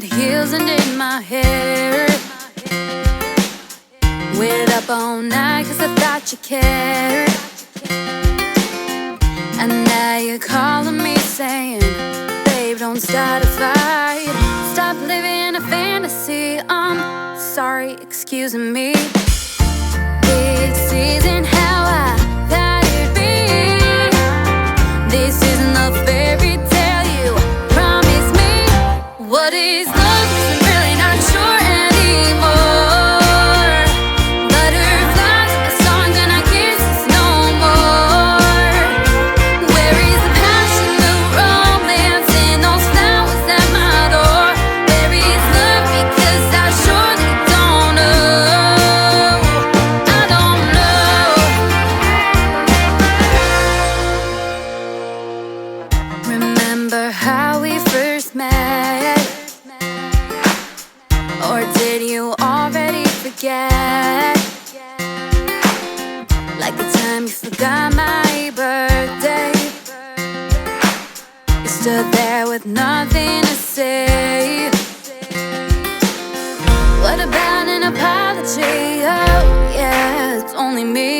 red heels and in my hair. Waited up all night cause I thought you cared. And now you're calling me saying, babe, don't start a fight. Stop living a fantasy. I'm sorry, excuse me. This isn't how I thought it'd be. This isn't the fairy tale you promised me. What is love? I'm really not sure anymore. Butterflies in the song and I kiss no more. Where is the passion, the romance, and those flowers at my door? Where is love? Because I surely don't know. I don't know. Remember how we first met? Or did you already forget? Like the time you forgot my birthday. You stood there with nothing to say. What about an apology? Oh yeah, it's only me.